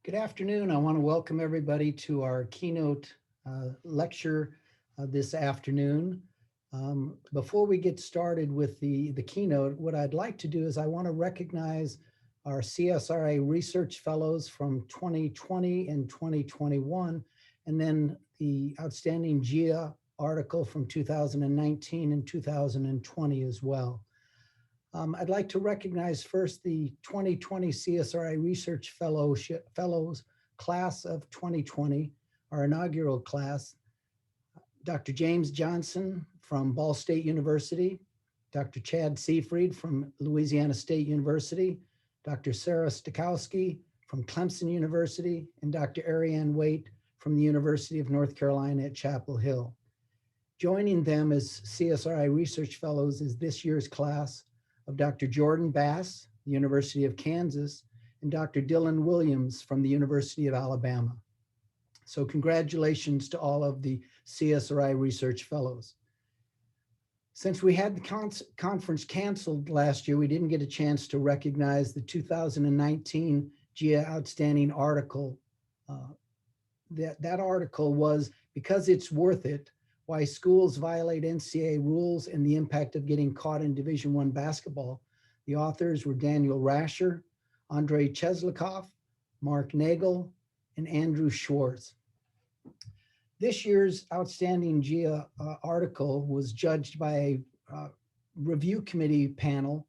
Good afternoon. I want to welcome everybody to our keynote lecture this afternoon. Before we get started with the keynote, what I'd like to do is I want to recognize our CSRI research fellows from 2020 and 2021, and then the outstanding GIA article from 2019 and 2020 as well. I'd like to recognize first the 2020 CSRI Research Fellows class of 2020, our inaugural class. Dr. James Johnson from Ball State University, Dr. Chad Seafried from Louisiana State University, Dr. Sarah Stokowski from Clemson University, and Dr. Ariane Waite from the University of North Carolina at Chapel Hill. Joining them as CSRI Research Fellows is this year's class of Dr. Jordan Bass, the University of Kansas, and Dr. Dylan Williams from the University of Alabama. So congratulations to all of the CSRI Research Fellows. Since we had the conference canceled last year, we didn't get a chance to recognize the 2019 GIA Outstanding article. That article was "Because It's Worth It, Why Schools Violate NCAA Rules and the Impact of Getting Caught in Division I Basketball." The authors were Daniel Rasher, Andrei Cheslakov, Mark Nagel, and Andrew Schwartz. This year's Outstanding GIA article was judged by a review committee panel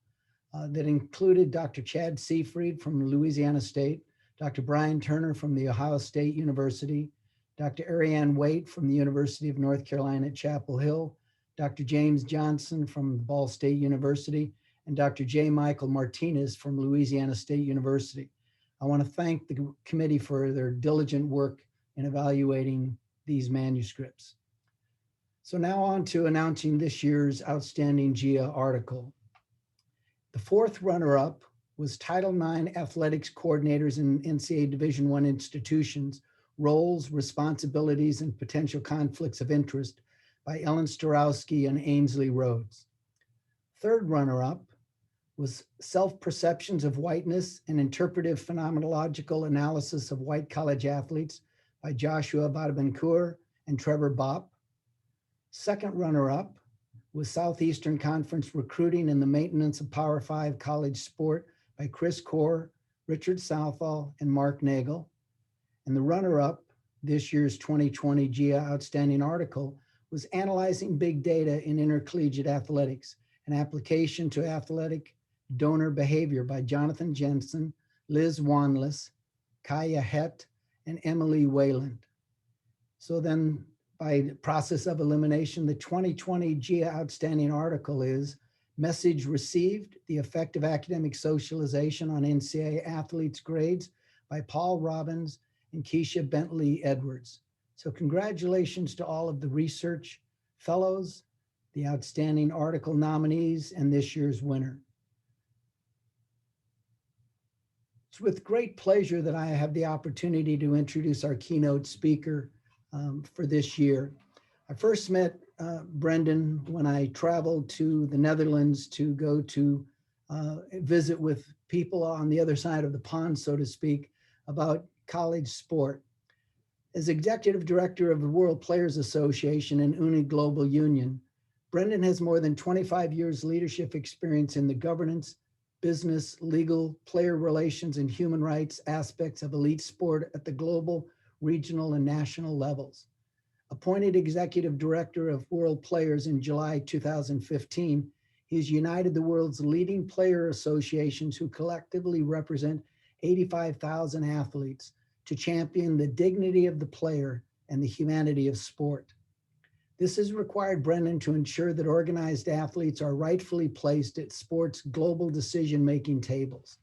that included Dr. Chad Seafried from Louisiana State, Dr. Brian Turner from the Ohio State University, Dr. Ariane Waite from the University of North Carolina at Chapel Hill, Dr. James Johnson from Ball State University, and Dr. J. Michael Martinez from Louisiana State University. I want to thank the committee for their diligent work in evaluating these manuscripts. So now on to announcing this year's Outstanding GIA article. The fourth runner-up was Title IX Athletics Coordinators in NCAA Division I institutions, Roles, Responsibilities, and Potential Conflicts of Interest by Ellen Starowski and Ainsley Rhodes. Third runner-up was Self-Perceptions of Whiteness and Interpretive Phenomenological Analysis of White College Athletes by Joshua Bonaventure and Trevor Bopp. Second runner-up was Southeastern Conference Recruiting and the Maintenance of Power 5 College Sport by Chris Core, Richard Southall, and Mark Nagel. And the runner-up, this year's 2020 GIA Outstanding article, was Analyzing Big Data in Intercollegiate Athletics, an Application to Athletic Donor Behavior by Jonathan Jensen, Liz Wanless, Kaya Het, and Emily Wayland. So then, by the process of elimination, the 2020 GIA Outstanding article is Message Received, the Effect of Academic Socialization on NCAA Athletes' Grades by Paul Robbins and Keisha Bentley Edwards. So congratulations to all of the research fellows, the outstanding article nominees, and this year's winner. It's with great pleasure that I have the opportunity to introduce our keynote speaker for this year. I first met Brendan when I traveled to the Netherlands to go to visit with people on the other side of the pond, so to speak, about college sport. As executive director of the World Players Association and UNI Global Union, Brendan has more than 25 years leadership experience in the governance, business, legal, player relations, and human rights aspects of elite sport at the global, regional, and national levels. Appointed executive director of World Players in July 2015, he's united the world's leading player associations who collectively represent 85,000 athletes to champion the dignity of the player and the humanity of sport. This has required Brendan to ensure that organized athletes are rightfully placed at sports' global decision-making tables.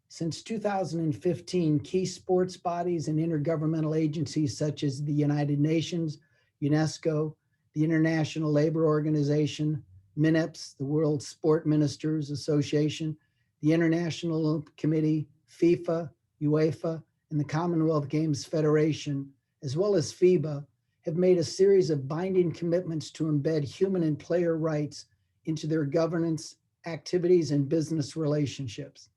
Since 2015, key sports bodies and intergovernmental agencies such as the United Nations, UNESCO, the International Labor Organization, MINEPS, the World Sport Ministers Association, the International Olympic Committee, FIFA, UEFA, and the Commonwealth Games Federation, as well as FIBA, have made a series of binding commitments to embed human and player rights into their governance, activities, and business relationships.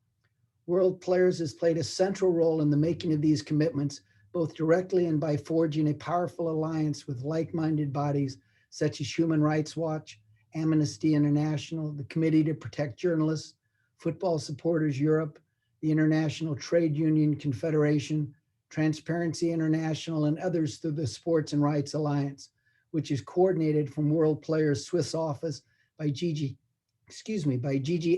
World Players has played a central role in the making of these commitments, both directly and by forging a powerful alliance with like-minded bodies such as Human Rights Watch, Amnesty International, the Committee to Protect Journalists, Football Supporters Europe, the International Trade Union Confederation, Transparency International, and others through the Sports and Rights Alliance, which is coordinated from World Players Swiss office by Gigi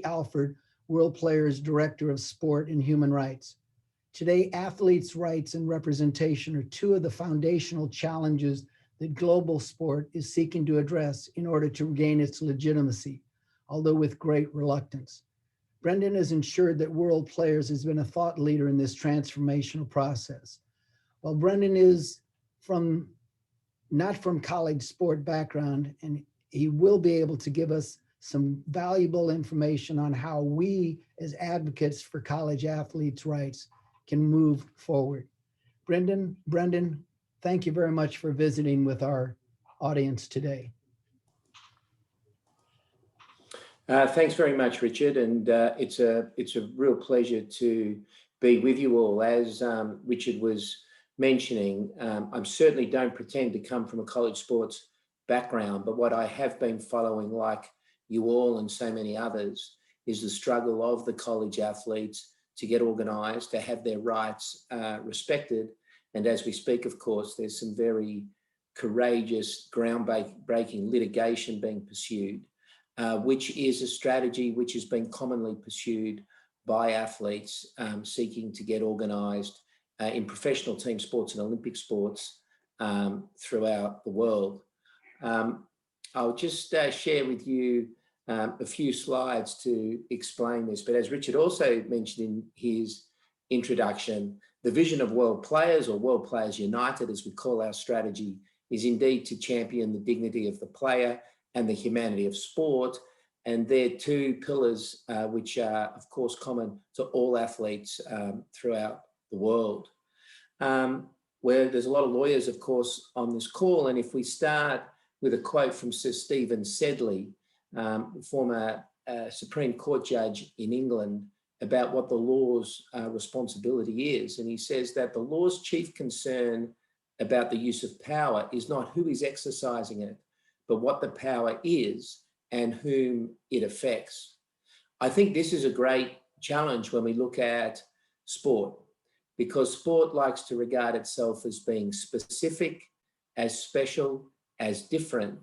Alford, World Players Director of Sport and Human Rights. Today, athletes' rights and representation are two of the foundational challenges that global sport is seeking to address in order to regain its legitimacy, although with great reluctance. Brendan has ensured that World Players has been a thought leader in this transformational process. While Brendan is not from college sport background, and he will be able to give us some valuable information on how we as advocates for college athletes' rights can move forward. Brendan, thank you very much for visiting with our audience today. Thanks very much, Richard, and it's a real pleasure to be with you all. As Richard was mentioning, I certainly don't pretend to come from a college sports background, but what I have been following, like you all and so many others, is the struggle of the college athletes to get organised, to have their rights respected. And as we speak, of course, there's some very courageous, groundbreaking litigation being pursued, which is a strategy which has been commonly pursued by athletes seeking to get organised in professional team sports and Olympic sports throughout the world. I'll just share with you a few slides to explain this, but as Richard also mentioned in his introduction, the vision of World Players, or World Players United, as we call our strategy, is indeed to champion the dignity of the player and the humanity of sport. And they're two pillars which are, of course, common to all athletes throughout the world. Where there's a lot of lawyers, of course, on this call. And if we start with a quote from Sir Stephen Sedley, former Supreme Court judge in England, about what the law's responsibility is. And he says that the law's chief concern about the use of power is not who is exercising it, but what the power is and whom it affects. I think this is a great challenge when we look at sport, because sport likes to regard itself as being specific, as special, as different.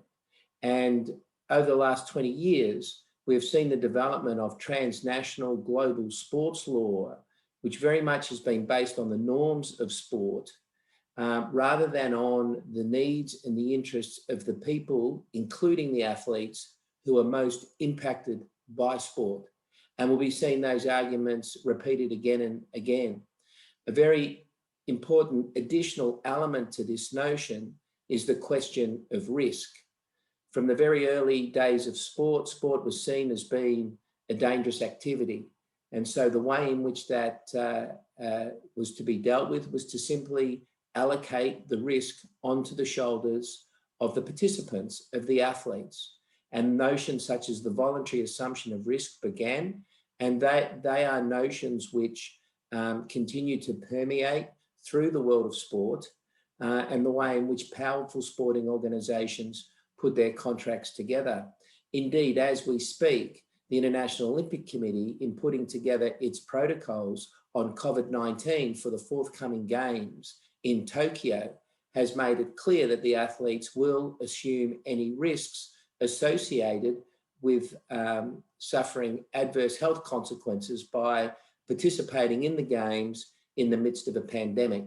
And over the last 20 years, we've seen the development of transnational global sports law, which very much has been based on the norms of sport, rather than on the needs and the interests of the people, including the athletes, who are most impacted by sport. And we'll be seeing those arguments repeated again and again. A very important additional element to this notion is the question of risk. From the very early days of sport, sport was seen as being a dangerous activity. And so the way in which that was to be dealt with was to simply allocate the risk onto the shoulders of the participants, of the athletes. And notions such as the voluntary assumption of risk began, and they are notions which continue to permeate through the world of sport and the way in which powerful sporting organisations put their contracts together. Indeed, as we speak, the International Olympic Committee, in putting together its protocols on COVID-19 for the forthcoming Games in Tokyo, has made it clear that the athletes will assume any risks associated with suffering adverse health consequences by participating in the Games in the midst of a pandemic.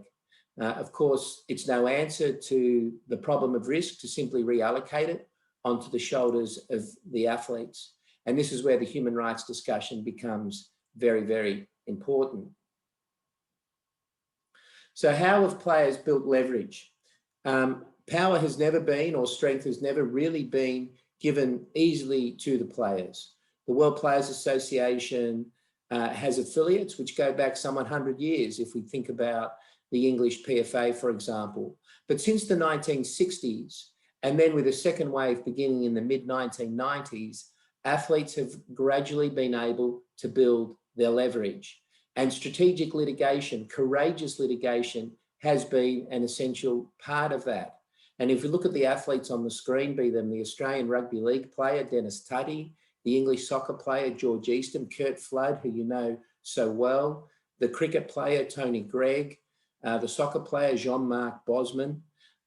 Of course, it's no answer to the problem of risk to simply reallocate it onto the shoulders of the athletes. And this is where the human rights discussion becomes very, very important. So how have players built leverage? Power has never been, or strength has never really been given easily to the players. The World Players Association has affiliates which go back some 100 years, if we think about the English PFA, for example. But since the 1960s, and then with a second wave beginning in the mid-1990s, athletes have gradually been able to build their leverage. And strategic litigation, courageous litigation, has been an essential part of that. And if you look at the athletes on the screen, be them the Australian Rugby League player, Dennis Tutty, the English soccer player, George Eastham, Kurt Flood, who you know so well, the cricket player, Tony Greig, the soccer player, Jean-Marc Bosman,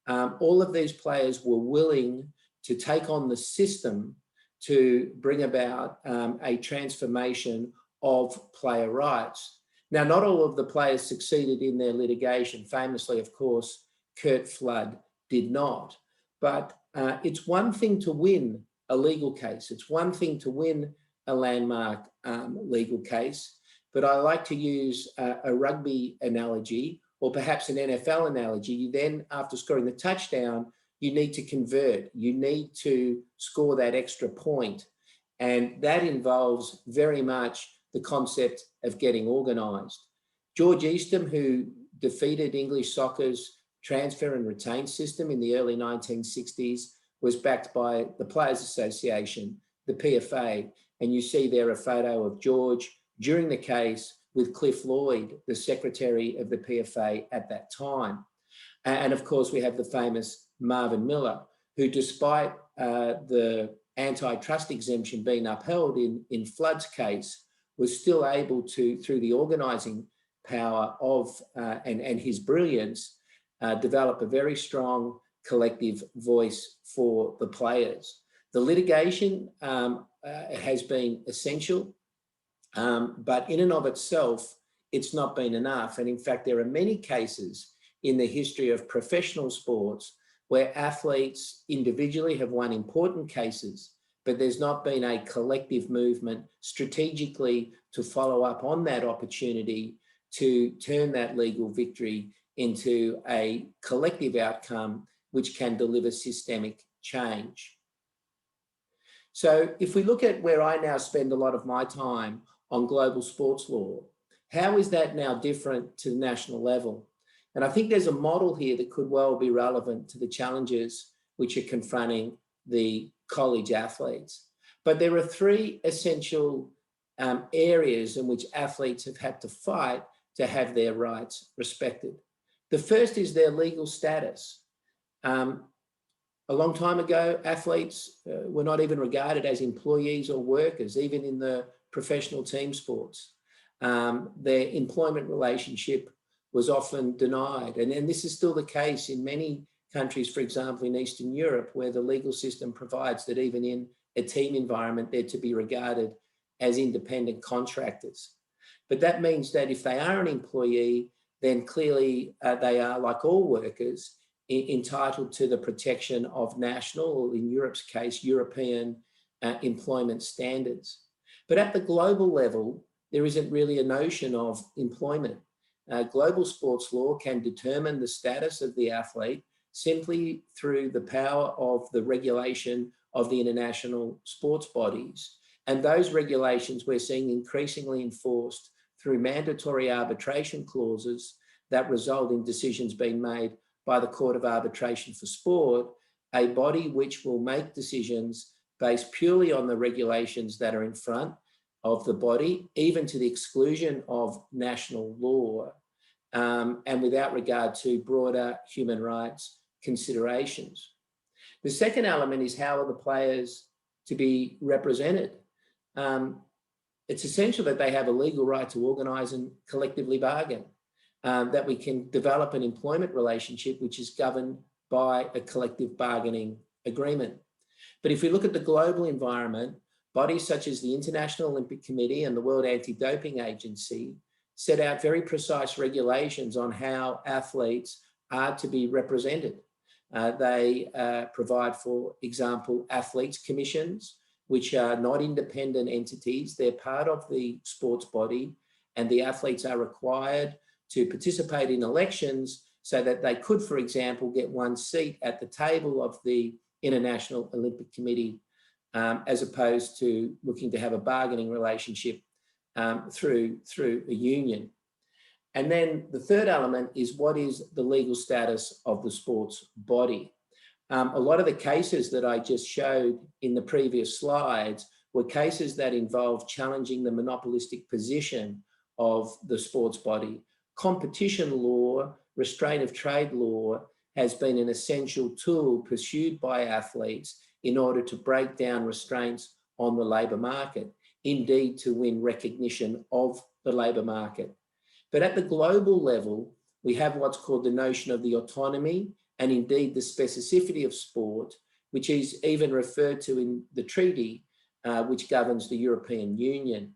all of these players were willing to take on the system to bring about a transformation of player rights. Now, not all of the players succeeded in their litigation. Famously, of course, Kurt Flood did not. But it's one thing to win a legal case. It's one thing to win a landmark legal case. But I like to use a rugby analogy, or perhaps an NFL analogy. You then, after scoring the touchdown, you need to convert. You need to score that extra point. And that involves very much the concept of getting organised. George Eastham, who defeated English soccer's transfer and retain system in the early 1960s, was backed by the Players Association, the PFA. And you see there a photo of George during the case with Cliff Lloyd, the secretary of the PFA at that time. And of course, we have the famous Marvin Miller, who, despite the antitrust exemption being upheld in Flood's case, was still able to, through the organising power of and his brilliance, develop a very strong collective voice for the players. The litigation has been essential, but in and of itself, it's not been enough. And in fact, there are many cases in the history of professional sports where athletes individually have won important cases, but there's not been a collective movement strategically to follow up on that opportunity to turn that legal victory into a collective outcome which can deliver systemic change. So if we look at where I now spend a lot of my time on global sports law, how is that now different to the national level? And I think there's a model here that could well be relevant to the challenges which are confronting the college athletes. But there are three essential areas in which athletes have had to fight to have their rights respected. The first is their legal status. A long time ago, athletes were not even regarded as employees or workers, even in the professional team sports. Their employment relationship was often denied. And this is still the case in many countries, for example, in Eastern Europe, where the legal system provides that even in a team environment, they're to be regarded as independent contractors. But that means that if they are an employee, then clearly they are, like all workers, entitled to the protection of national, or in Europe's case, European employment standards. But at the global level, there isn't really a notion of employment. Global sports law can determine the status of the athlete simply through the power of the regulation of the international sports bodies. And those regulations we're seeing increasingly enforced through mandatory arbitration clauses that result in decisions being made by the Court of Arbitration for Sport, a body which will make decisions based purely on the regulations that are in front of the body, even to the exclusion of national law, and without regard to broader human rights considerations. The second element is how are the players to be represented? It's essential that they have a legal right to organise and collectively bargain, that we can develop an employment relationship which is governed by a collective bargaining agreement. But if we look at the global environment, bodies such as the International Olympic Committee and the World Anti-Doping Agency set out very precise regulations on how athletes are to be represented. They provide, for example, athletes' commissions, which are not independent entities. They're part of the sports body, and the athletes are required to participate in elections so that they could, for example, get one seat at the table of the International Olympic Committee, as opposed to looking to have a bargaining relationship through a union. And then the third element is what is the legal status of the sports body? A lot of the cases that I just showed in the previous slides were cases that involved challenging the monopolistic position of the sports body. Competition law, restraint of trade law, has been an essential tool pursued by athletes in order to break down restraints on the labour market, indeed to win recognition of the labour market. But at the global level, we have what's called the notion of the autonomy and indeed the specificity of sport, which is even referred to in the treaty which governs the European Union.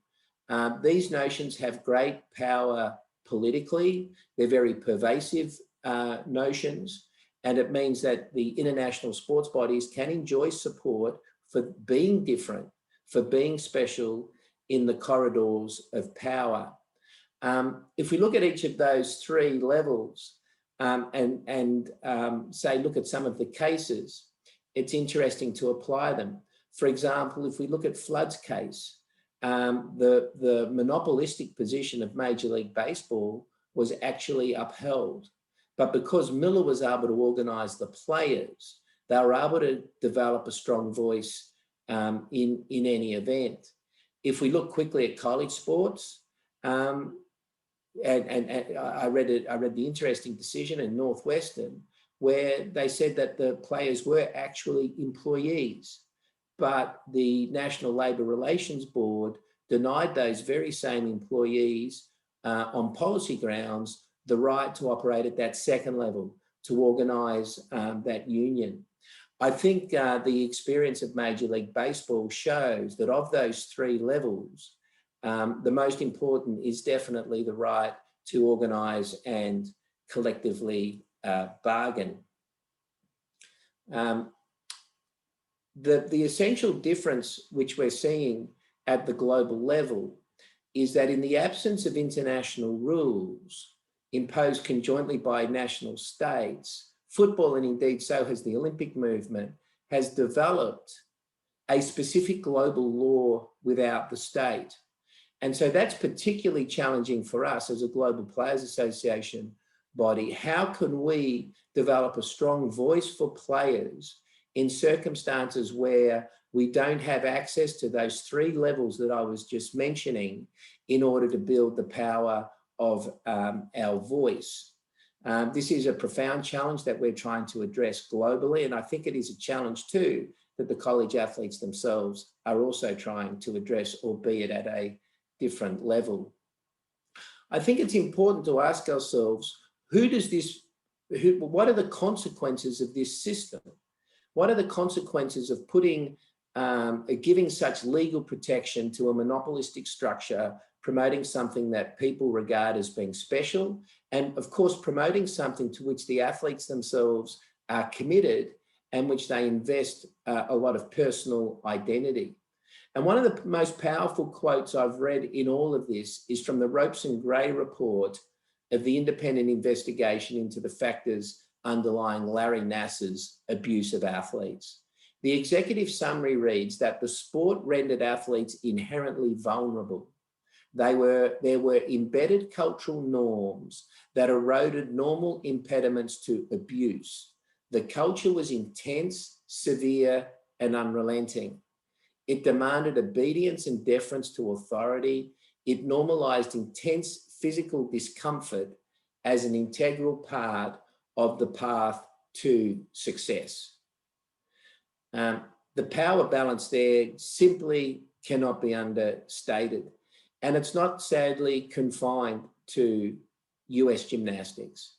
These notions have great power politically. They're very pervasive notions, and it means that the international sports bodies can enjoy support for being different, for being special in the corridors of power. If we look at each of those three levels and say, look at some of the cases, it's interesting to apply them. For example, if we look at Flood's case, the monopolistic position of Major League Baseball was actually upheld. But because Miller was able to organise the players, they were able to develop a strong voice in any event. If we look quickly at college sports, and I read the interesting decision in Northwestern where they said that the players were actually employees, but the National Labour Relations Board denied those very same employees on policy grounds the right to operate at that second level, to organise that union. I think the experience of Major League Baseball shows that of those three levels, the most important is definitely the right to organise and collectively bargain. The essential difference which we're seeing at the global level is that in the absence of international rules imposed conjointly by national states, football, and indeed so has the Olympic movement, has developed a specific global law without the state. And so that's particularly challenging for us as a Global Players Association body. How can we develop a strong voice for players in circumstances where we don't have access to those three levels that I was just mentioning in order to build the power of our voice? This is a profound challenge that we're trying to address globally, and I think it is a challenge too that the college athletes themselves are also trying to address, albeit at a different level. I think it's important to ask ourselves, what are the consequences of this system? What are the consequences of giving such legal protection to a monopolistic structure, promoting something that people regard as being special, and of course promoting something to which the athletes themselves are committed and which they invest a lot of personal identity? And one of the most powerful quotes I've read in all of this is from the Ropes and Gray report of the independent investigation into the factors underlying Larry Nassar's abuse of athletes. The executive summary reads that the sport rendered athletes inherently vulnerable. There were embedded cultural norms that eroded normal impediments to abuse. The culture was intense, severe, and unrelenting. It demanded obedience and deference to authority. It normalized intense physical discomfort as an integral part of the path to success. The power balance there simply cannot be understated. And it's not sadly confined to US gymnastics.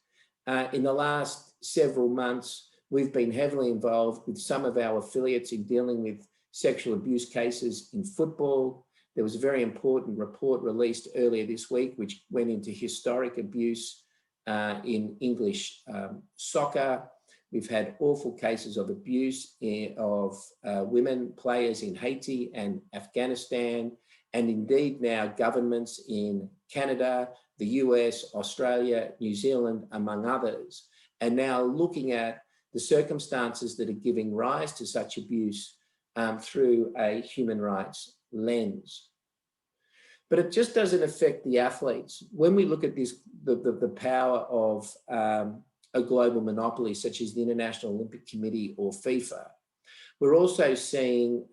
In the last several months, we've been heavily involved with some of our affiliates in dealing with sexual abuse cases in football. There was a very important report released earlier this week, which went into historic abuse in English soccer. We've had awful cases of abuse of women players in Haiti and Afghanistan, and indeed now governments in Canada, the US, Australia, New Zealand, among others, and now looking at the circumstances that are giving rise to such abuse through a human rights lens. But it just doesn't affect the athletes. When we look at this, the power of a global monopoly such as the International Olympic Committee or FIFA, we're also seeing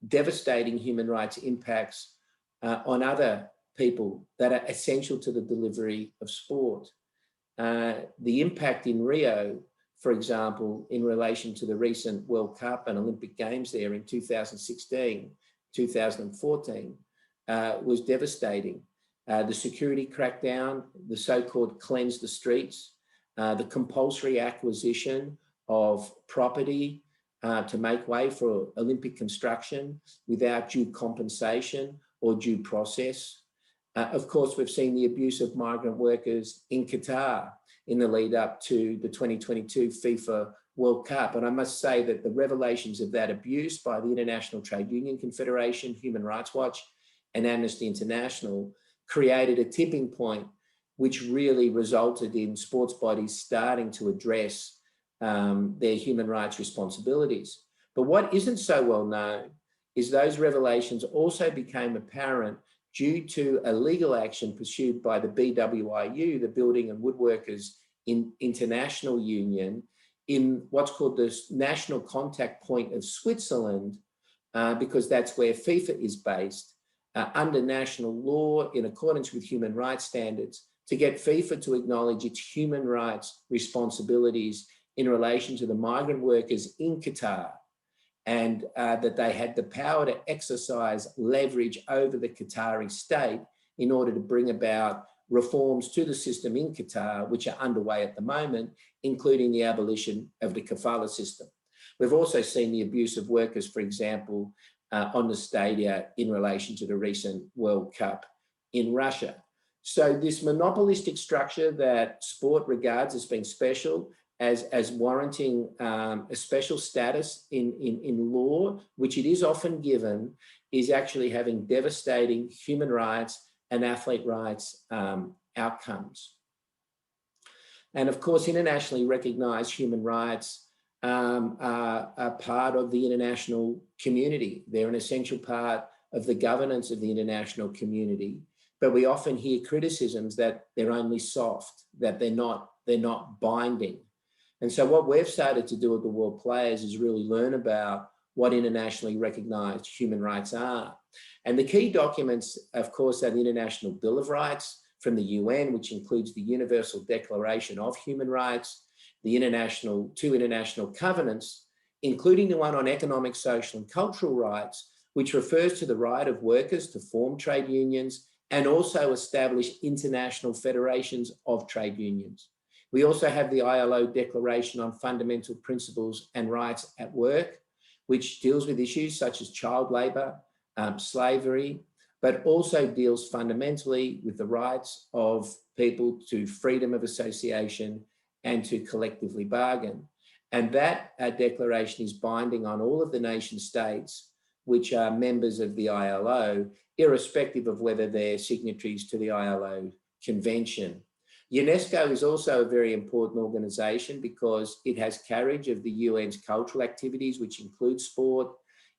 devastating human rights impacts on other people that are essential to the delivery of sport. The impact in Rio, for example, in relation to the recent World Cup and Olympic Games there in 2016, 2014, was devastating. The security crackdown, the so-called cleanse the streets, the compulsory acquisition of property to make way for Olympic construction without due compensation or due process. Of course, we've seen the abuse of migrant workers in Qatar in the lead up to the 2022 FIFA World Cup. And I must say that the revelations of that abuse by the International Trade Union Confederation, Human Rights Watch, and Amnesty International created a tipping point, which really resulted in sports bodies starting to address their human rights responsibilities. But what isn't so well known is those revelations also became apparent due to a legal action pursued by the BWIU, the Building and Woodworkers International Union, in what's called the National Contact Point of Switzerland, because that's where FIFA is based, under national law in accordance with human rights standards, to get FIFA to acknowledge its human rights responsibilities in relation to the migrant workers in Qatar, and that they had the power to exercise leverage over the Qatari state in order to bring about reforms to the system in Qatar, which are underway at the moment, including the abolition of the kafala system. We've also seen the abuse of workers, for example, on the stadia in relation to the recent World Cup in Russia. So this monopolistic structure that sport regards as being special, as warranting a special status in law, which it is often given, is actually having devastating human rights and athlete rights outcomes. And of course, internationally recognized human rights are part of the international community. They're an essential part of the governance of the international community. But we often hear criticisms that they're only soft, that they're not binding. And so what we've started to do at the World Players is really learn about what internationally recognized human rights are. And the key documents, of course, are the International Bill of Rights from the UN, which includes the Universal Declaration of Human Rights, the two international covenants, including the one on economic, social, and cultural rights, which refers to the right of workers to form trade unions and also establish international federations of trade unions. We also have the ILO Declaration on Fundamental Principles and Rights at Work, which deals with issues such as child labour, slavery, but also deals fundamentally with the rights of people to freedom of association and to collectively bargain. And that declaration is binding on all of the nation states which are members of the ILO, irrespective of whether they're signatories to the ILO convention. UNESCO is also a very important organisation because it has carriage of the UN's cultural activities, which include sport.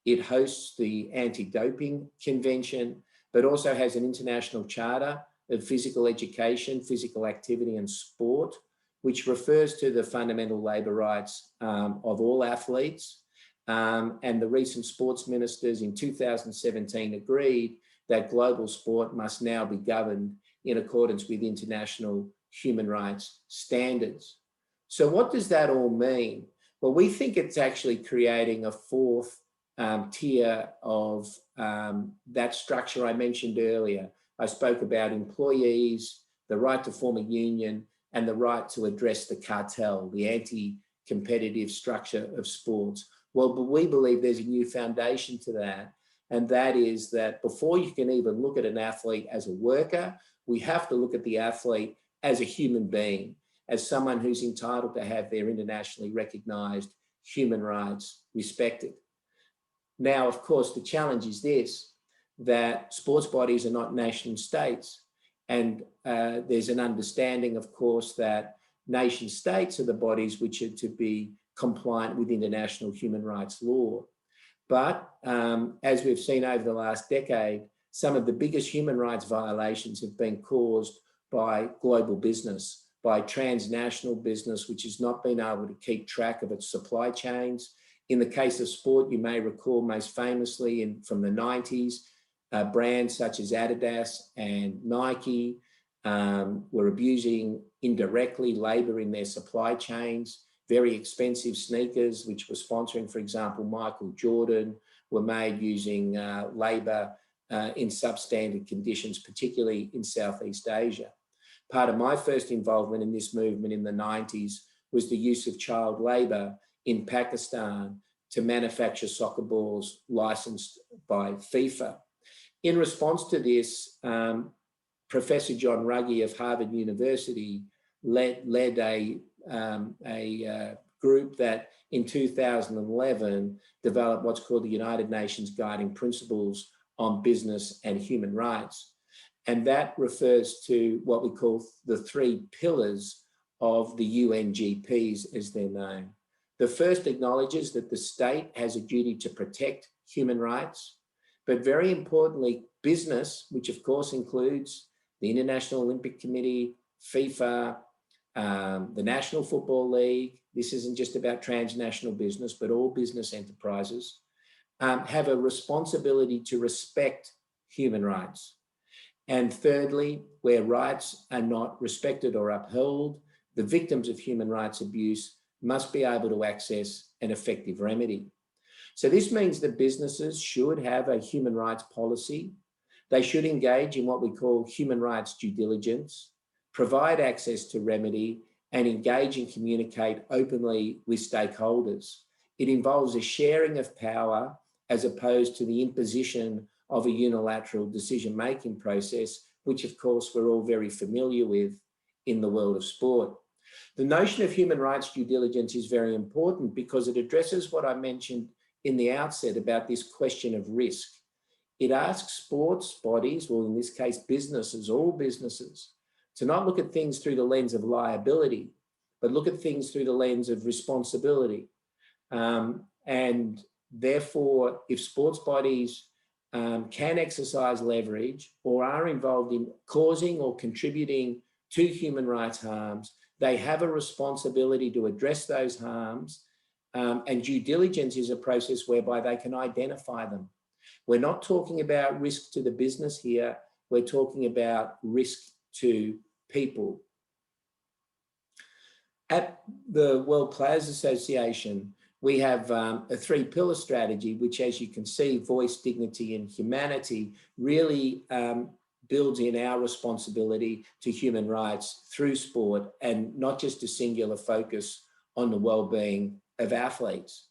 It hosts the Anti-Doping Convention, but also has an international charter of physical education, physical activity and sport, which refers to the fundamental labour rights of all athletes. And the recent sports ministers in 2017 agreed that global sport must now be governed in accordance with international human rights standards. So what does that all mean? Well, we think it's actually creating a fourth tier of that structure I mentioned earlier. I spoke about employees, the right to form a union, and the right to address the cartel, the anti-competitive structure of sports. Well, but we believe there's a new foundation to that, and that is that before you can even look at an athlete as a worker, we have to look at the athlete as a human being, as someone who's entitled to have their internationally recognized human rights respected. Now, of course, the challenge is this, that sports bodies are not nation states. And there's an understanding, of course, that nation states are the bodies which are to be compliant with international human rights law. But as we've seen over the last decade, some of the biggest human rights violations have been caused by global business, by transnational business, which has not been able to keep track of its supply chains. In the case of sport, you may recall most famously from the 90s, brands such as Adidas and Nike were abusing indirectly labor in their supply chains. Very expensive sneakers, which were sponsoring, for example, Michael Jordan, were made using labor in substandard conditions, particularly in Southeast Asia. Part of my first involvement in this movement in the 90s was the use of child labor in Pakistan to manufacture soccer balls licensed by FIFA. In response to this, Professor John Ruggie of Harvard University led a group that in 2011 developed what's called the United Nations Guiding Principles on Business and Human Rights. And that refers to what we call the 3 pillars of the UNGPs, as they're known. The first acknowledges that the state has a duty to protect human rights, but very importantly, business, which of course includes the International Olympic Committee, FIFA, the National Football League. This isn't just about transnational business, but all business enterprises have a responsibility to respect human rights. And thirdly, where rights are not respected or upheld, the victims of human rights abuse must be able to access an effective remedy. So this means that businesses should have a human rights policy. They should engage in what we call human rights due diligence, provide access to remedy, and engage and communicate openly with stakeholders. It involves a sharing of power as opposed to the imposition of a unilateral decision-making process, which of course we're all very familiar with in the world of sport. The notion of human rights due diligence is very important because it addresses what I mentioned in the outset about this question of risk. It asks sports bodies, or in this case businesses, all businesses, to not look at things through the lens of liability, but look at things through the lens of responsibility. And therefore, if sports bodies can exercise leverage or are involved in causing or contributing to human rights harms, they have a responsibility to address those harms. And due diligence is a process whereby they can identify them. We're not talking about risk to the business here. We're talking about risk to people. At the World Players Association, we have a 3-pillar strategy, which, as you can see, voice, dignity, and humanity, really builds in our responsibility to human rights through sport, and not just a singular focus on the well-being of athletes.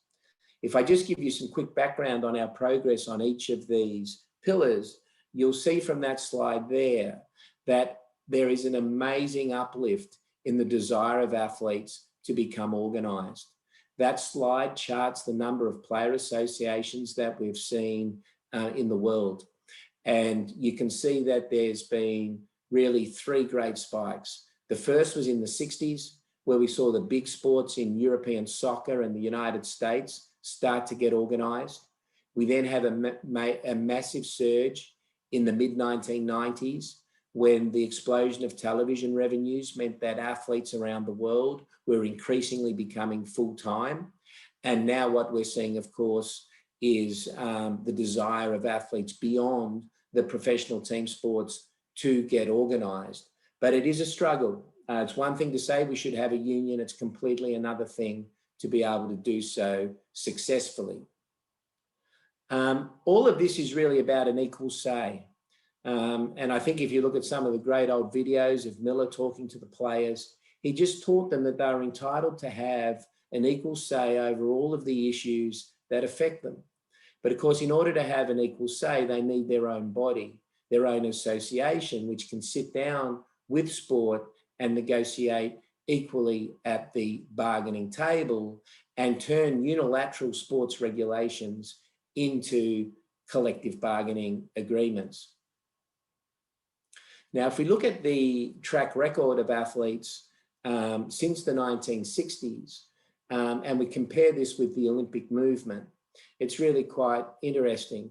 If I just give you some quick background on our progress on each of these pillars, you'll see from that slide there that there is an amazing uplift in the desire of athletes to become organised. That slide charts the number of player associations that we've seen in the world. And you can see that there's been really 3 great spikes. The first was in the 60s, where we saw the big sports in European soccer and the United States start to get organised. We then had a massive surge in the mid-1990s, when the explosion of television revenues meant that athletes around the world were increasingly becoming full-time. And now what we're seeing, of course, is the desire of athletes beyond the professional team sports to get organised. But it is a struggle. It's one thing to say we should have a union. It's completely another thing to be able to do so successfully. All of this is really about an equal say. And I think if you look at some of the great old videos of Miller talking to the players, he just taught them that they are entitled to have an equal say over all of the issues that affect them. But of course, in order to have an equal say, they need their own body, their own association, which can sit down with sport and negotiate equally at the bargaining table and turn unilateral sports regulations into collective bargaining agreements. Now, if we look at the track record of athletes since the 1960s, and we compare this with the Olympic movement, it's really quite interesting.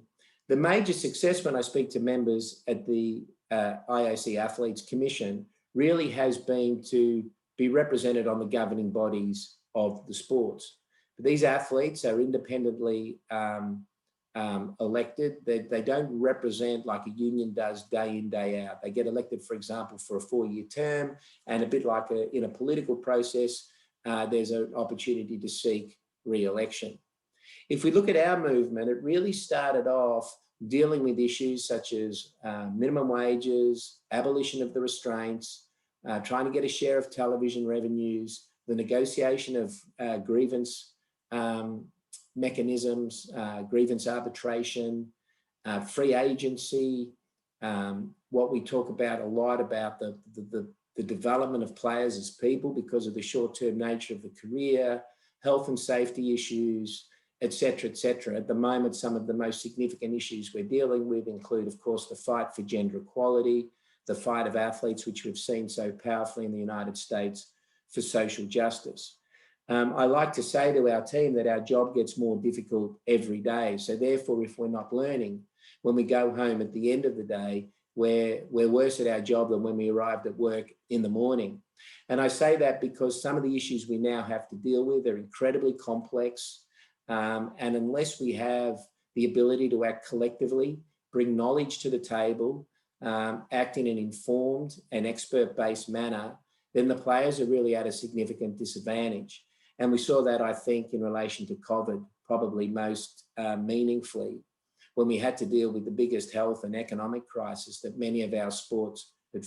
The major success when I speak to members at the IOC Athletes Commission really has been to be represented on the governing bodies of the sports. But these athletes are independently elected. They don't represent like a union does day in, day out. They get elected, for example, for a 4-year term, and a bit like in a political process, there's an opportunity to seek re-election. If we look at our movement, it really started off dealing with issues such as minimum wages, abolition of the restraints, trying to get a share of television revenues, the negotiation of grievance mechanisms, grievance arbitration, free agency, what we talk about a lot about the development of players as people because of the short-term nature of the career, health and safety issues, etc., etc. At the moment, some of the most significant issues we're dealing with include, of course, the fight for gender equality, the fight of athletes, which we've seen so powerfully in the United States, for social justice. I like to say to our team that our job gets more difficult every day. So therefore, if we're not learning, when we go home at the end of the day, we're worse at our job than when we arrived at work in the morning. And I say that because some of the issues we now have to deal with are incredibly complex. And unless we have the ability to act collectively, bring knowledge to the table, act in an informed and expert-based manner, then the players are really at a significant disadvantage. And we saw that, I think, in relation to COVID, probably most meaningfully, when we had to deal with the biggest health and economic crisis that many of our sports had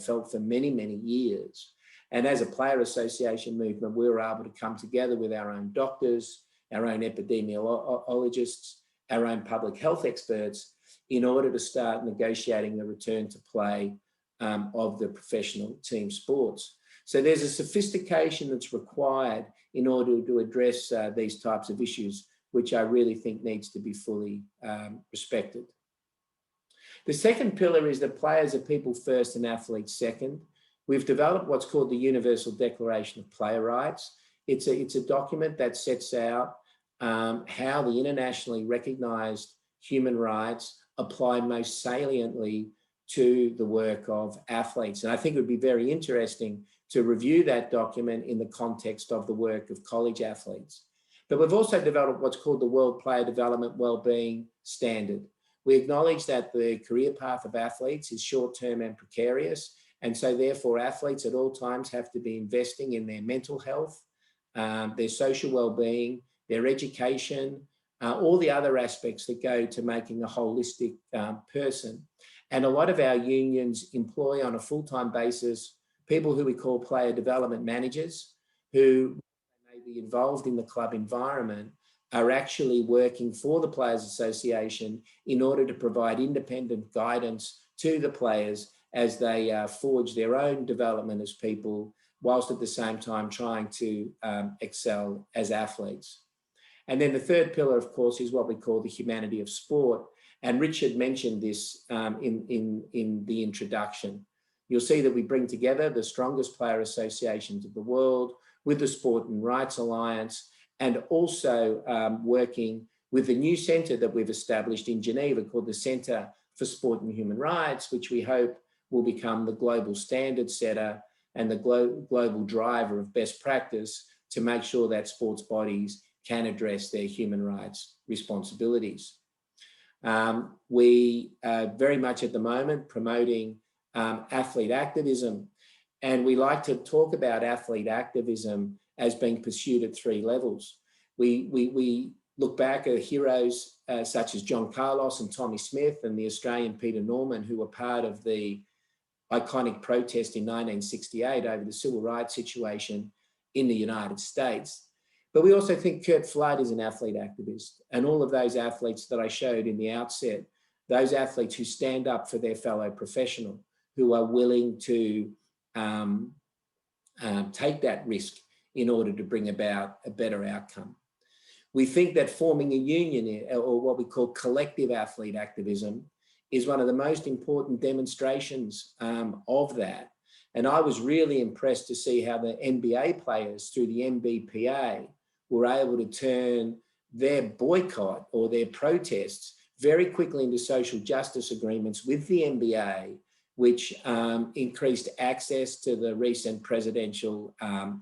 felt for many, many years. And as a player association movement, we were able to come together with our own doctors, our own epidemiologists, our own public health experts, in order to start negotiating the return to play of the professional team sports. So there's a sophistication that's required in order to address these types of issues, which I really think needs to be fully respected. The second pillar is that players are people first and athletes second. We've developed what's called the Universal Declaration of Player Rights. It's a document that sets out how the internationally recognized human rights apply most saliently to the work of athletes. And I think it would be very interesting to review that document in the context of the work of college athletes. But we've also developed what's called the World Player Development Wellbeing Standard. We acknowledge that the career path of athletes is short-term and precarious. And so therefore athletes at all times have to be investing in their mental health, their social well-being, their education, all the other aspects that go to making a holistic person. And a lot of our unions employ on a full-time basis people who we call player development managers, who may be involved in the club environment, are actually working for the Players Association in order to provide independent guidance to the players as they forge their own development as people, whilst at the same time trying to excel as athletes. And then the third pillar, of course, is what we call the humanity of sport. And Richard mentioned this in the introduction. You'll see that we bring together the strongest player associations of the world with the Sport and Rights Alliance, and also working with the new centre that we've established in Geneva called the Centre for Sport and Human Rights, which we hope will become the global standard setter and the global driver of best practice to make sure that sports bodies can address their human rights responsibilities. We are very much at the moment promoting athlete activism, and we like to talk about athlete activism as being pursued at 3 levels. We look back at heroes such as John Carlos and Tommy Smith and the Australian Peter Norman, who were part of the iconic protest in 1968 over the civil rights situation in the United States. But we also think Kurt Flood is an athlete activist, and all of those athletes that I showed in the outset, those athletes who stand up for their fellow professional, who are willing to take that risk in order to bring about a better outcome. We think that forming a union, or what we call collective athlete activism, is one of the most important demonstrations of that. And I was really impressed to see how the NBA players through the NBPA were able to turn their boycott or their protests very quickly into social justice agreements with the NBA, which increased access to the recent presidential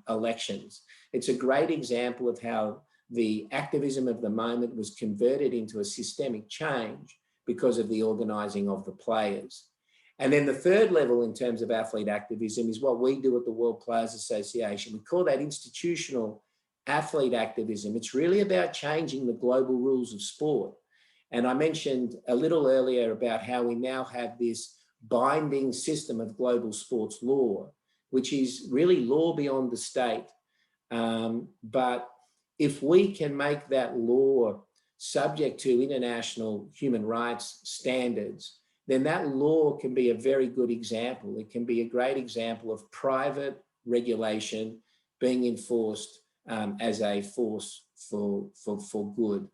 elections. It's a great example of how the activism of the moment was converted into a systemic change because of the organising of the players. And then the third level in terms of athlete activism is what we do at the World Players Association. We call that institutional athlete activism. It's really about changing the global rules of sport. And I mentioned a little earlier about how we now have this binding system of global sports law, which is really law beyond the state. But if we can make that law subject to international human rights standards, then that law can be a very good example. It can be a great example of private regulation being enforced as a force for good.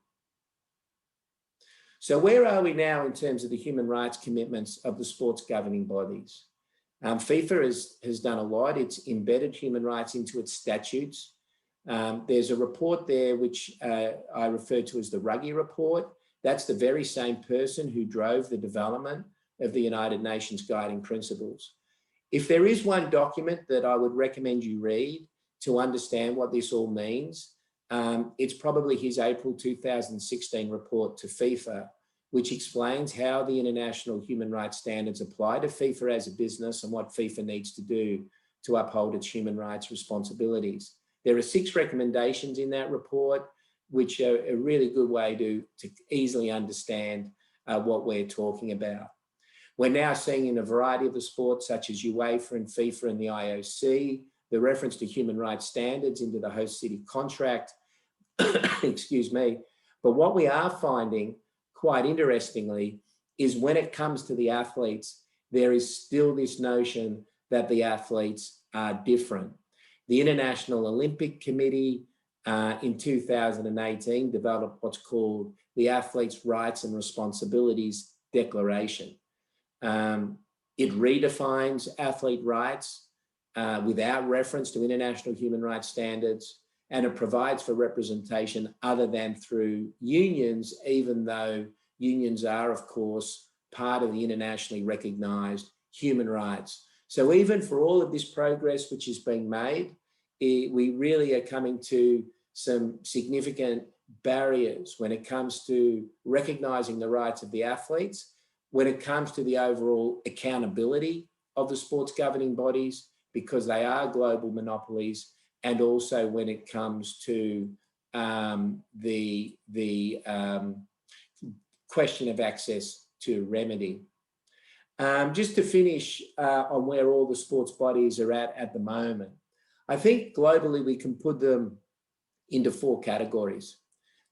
So where are we now in terms of the human rights commitments of the sports governing bodies? FIFA has done a lot. It's embedded human rights into its statutes. There's a report there which I refer to as the Ruggie report. That's the very same person who drove the development of the United Nations Guiding Principles. If there is one document that I would recommend you read to understand what this all means, it's probably his April 2016 report to FIFA, which explains how the international human rights standards apply to FIFA as a business and what FIFA needs to do to uphold its human rights responsibilities. There are 6 recommendations in that report, which are a really good way to easily understand what we're talking about. We're now seeing in a variety of the sports, such as UEFA and FIFA and the IOC, the reference to human rights standards into the host city contract, excuse me. But what we are finding, quite interestingly, is when it comes to the athletes, there is still this notion that the athletes are different. The International Olympic Committee in 2018 developed what's called the Athletes' Rights and Responsibilities Declaration. It redefines athlete rights without reference to international human rights standards, and it provides for representation other than through unions, even though unions are, of course, part of the internationally recognised human rights. So even for all of this progress which is being made, we really are coming to some significant barriers when it comes to recognising the rights of the athletes, when it comes to the overall accountability of the sports governing bodies, because they are global monopolies, and also when it comes to the question of access to remedy. Just to finish on where all the sports bodies are at the moment, I think globally we can put them into 4 categories.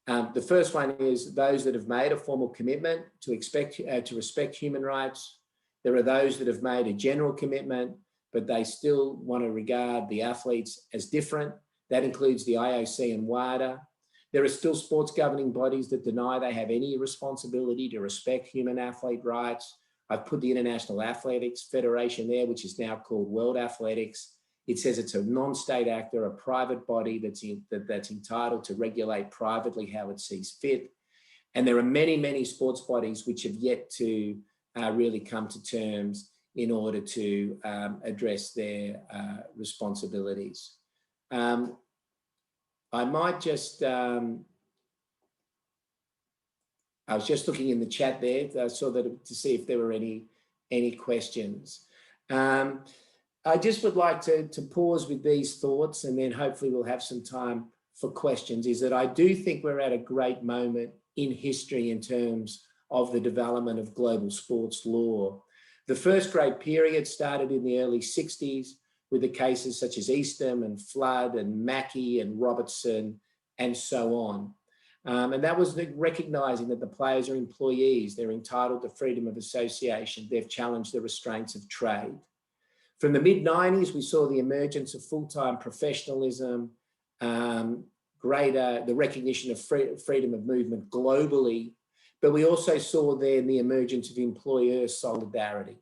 The first one is those that have made a formal commitment to respect human rights. There are those that have made a general commitment, but they still want to regard the athletes as different. That includes the IOC and WADA. There are still sports governing bodies that deny they have any responsibility to respect human athlete rights. I've put the International Athletics Federation there, which is now called World Athletics. It says it's a non-state actor, a private body that's entitled to regulate privately how it sees fit. And there are many, many sports bodies which have yet to really come to terms in order to address their responsibilities. I might just, I was just looking in the chat there, so that to see if there were any questions. I just would like to pause with these thoughts, and then hopefully we'll have some time for questions, is that I do think we're at a great moment in history in terms of the development of global sports law. The first great period started in the early 60s with the cases such as Eastham and Flood and Mackey and Robertson and so on. And that was recognising that the players are employees, they're entitled to freedom of association, they've challenged the restraints of trade. From the mid-90s, we saw the emergence of full-time professionalism, the recognition of freedom of movement globally, but we also saw then the emergence of employer solidarity.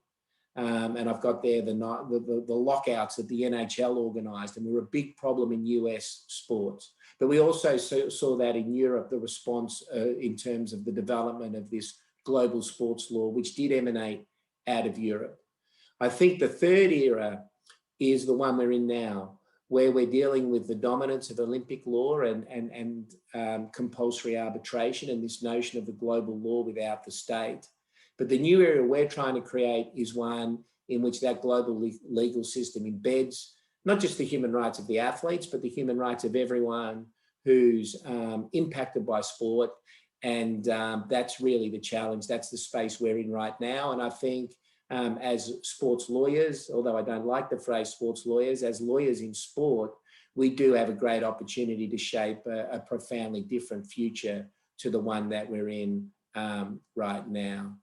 And I've got there the lockouts that the NHL organised, and were a big problem in US sports. But we also saw that in Europe, the response in terms of the development of this global sports law, which did emanate out of Europe. I think the third era is the one we're in now, where we're dealing with the dominance of Olympic law and compulsory arbitration and this notion of a global law without the state. But the new area we're trying to create is one in which that global legal system embeds not just the human rights of the athletes, but the human rights of everyone who's impacted by sport. And that's really the challenge. That's the space we're in right now. And I think as sports lawyers, although I don't like the phrase sports lawyers, as lawyers in sport, we do have a great opportunity to shape a profoundly different future to the one that we're in right now.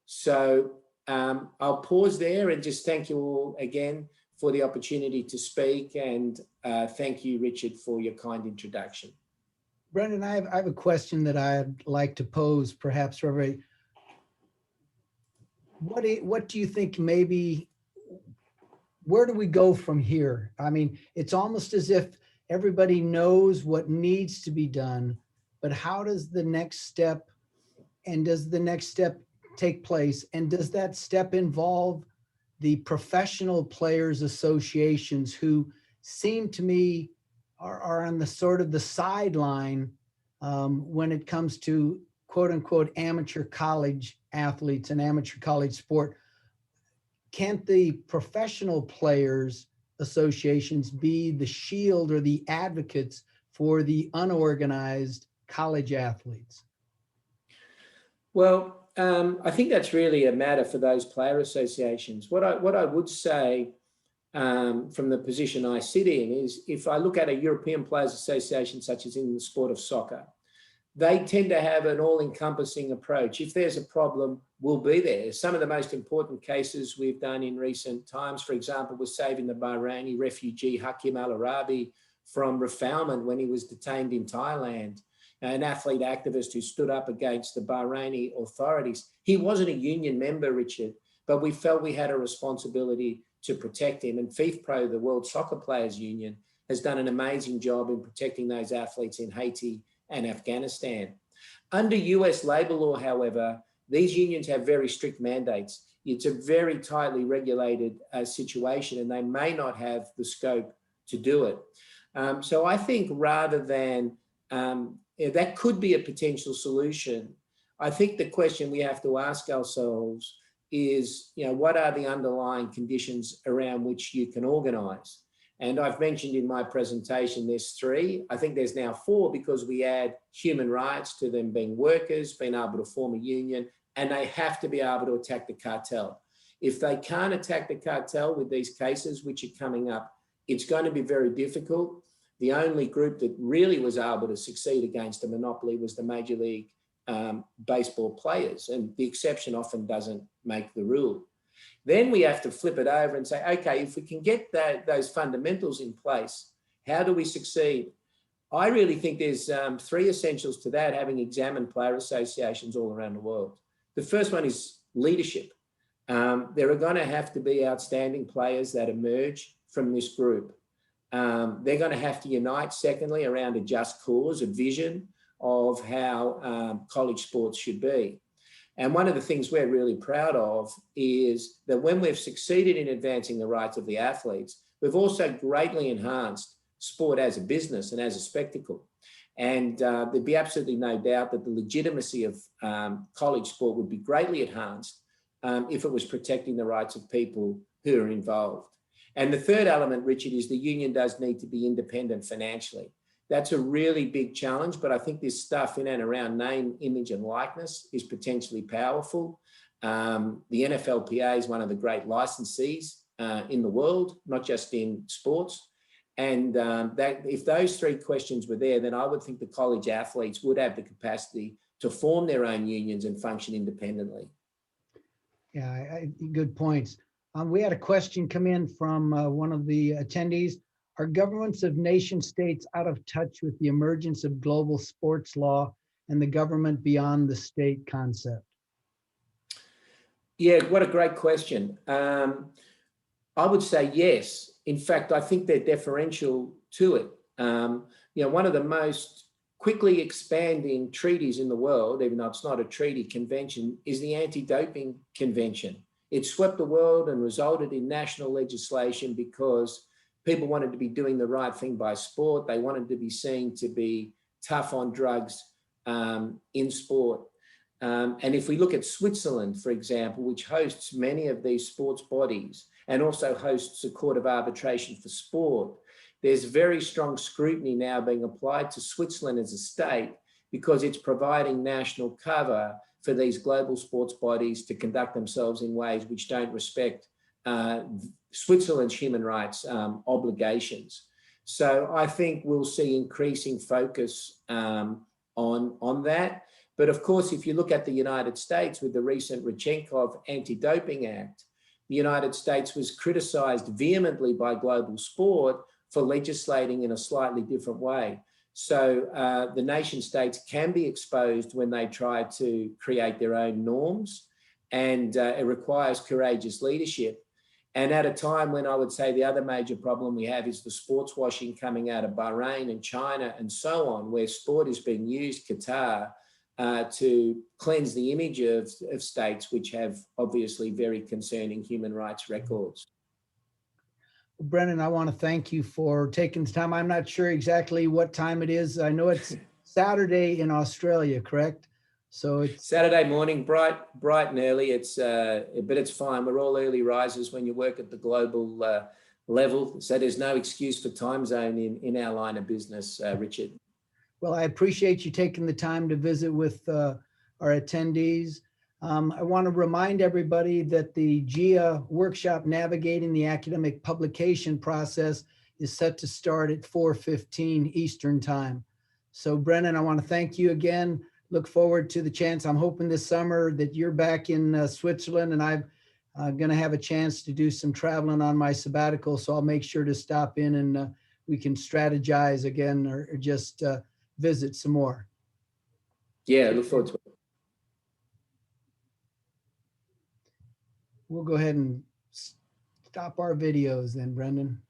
So I'll pause there and just thank you all again for the opportunity to speak. And thank you, Richard, for your kind introduction. Brendan, I have a question that I'd like to pose perhaps for everybody. What do you think maybe, where do we go from here? I mean, it's almost as if everybody knows what needs to be done, but how does the next step, and does the next step take place? And does that step involve the professional players associations who seem to me are on the sort of the sideline when it comes to quote unquote amateur college athletes and amateur college sport? Can't the professional players associations be the shield or the advocates for the unorganized college athletes? Well, I think that's really a matter for those player associations. What I would say from the position I sit in is, if I look at a European Players Association, such as in the sport of soccer, they tend to have an all-encompassing approach. If there's a problem, we'll be there. Some of the most important cases we've done in recent times, for example, was saving the Bahraini refugee Hakim Al-Arabi from refoulement when he was detained in Thailand, an athlete activist who stood up against the Bahraini authorities. He wasn't a union member, Richard, but we felt we had a responsibility to protect him. And FIFPro, the World Soccer Players Union, has done an amazing job in protecting those athletes in Haiti and Afghanistan. Under US labor law, however, these unions have very strict mandates. It's a very tightly regulated situation, and they may not have the scope to do it. So I think rather than, that could be a potential solution. I think the question we have to ask ourselves is, what are the underlying conditions around which you can organize? And I've mentioned in my presentation, there's 3. I think there's now 4, because we add human rights to them being workers, being able to form a union, and they have to be able to attack the cartel. If they can't attack the cartel with these cases, which are coming up, it's going to be very difficult. The only group that really was able to succeed against a monopoly was the Major League Baseball players, and the exception often doesn't make the rule. Then we have to flip it over and say, okay, if we can get those fundamentals in place, how do we succeed? I really think there's 3 essentials to that, having examined player associations all around the world. The first one is leadership. There are going to have to be outstanding players that emerge from this group. They're going to have to unite, secondly, around a just cause, a vision of how college sports should be. And one of the things we're really proud of is that when we've succeeded in advancing the rights of the athletes, we've also greatly enhanced sport as a business and as a spectacle. And there'd be absolutely no doubt that the legitimacy of college sport would be greatly enhanced if it was protecting the rights of people who are involved. And the third element, Richard, is the union does need to be independent financially. That's a really big challenge, but I think this stuff in and around name, image, and likeness is potentially powerful. The NFLPA is one of the great licensees in the world, not just in sports. And that if those 3 questions were there, then I would think the college athletes would have the capacity to form their own unions and function independently. Yeah, good points. We had a question come in from one of the attendees. Are governments of nation states out of touch with the emergence of global sports law and the government beyond the state concept? Yeah, what a great question. I would say yes. In fact, I think they're deferential to it. One of the most quickly expanding treaties in the world, even though it's not a treaty convention, is the Anti-Doping Convention. It swept the world and resulted in national legislation because People wanted to be doing the right thing by sport. They wanted to be seen to be tough on drugs in sport. And if we look at Switzerland, for example, which hosts many of these sports bodies and also hosts a court of arbitration for sport, there's very strong scrutiny now being applied to Switzerland as a state because it's providing national cover for these global sports bodies to conduct themselves in ways which don't respect Switzerland's human rights obligations. So I think we'll see increasing focus on that. But of course, if you look at the United States with the recent Rodchenkov Anti-Doping Act, the United States was criticized vehemently by global sport for legislating in a slightly different way. So the nation states can be exposed when they try to create their own norms, and it requires courageous leadership. And at a time when I would say the other major problem we have is the sports washing coming out of Bahrain and China and so on, where sport is being used, Qatar, to cleanse the image of states which have obviously very concerning human rights records. Brendan, I want to thank you for taking the time. I'm not sure exactly what time it is. I know it's Saturday in Australia, correct? So it's Saturday morning, bright and early. But it's fine. We're all early risers when you work at the global level. So there's no excuse for time zone in our line of business, Richard. Well, I appreciate you taking the time to visit with our attendees. I want to remind everybody that the GIA workshop Navigating the Academic Publication Process is set to start at 4:15 Eastern Time. So Brendan, I want to thank you again. Look forward to the chance. I'm hoping this summer that you're back in Switzerland, and I'm going to have a chance to do some traveling on my sabbatical. So I'll make sure to stop in and we can strategize again or just visit some more. Yeah, I look forward to it. We'll go ahead and stop our videos then, Brendan.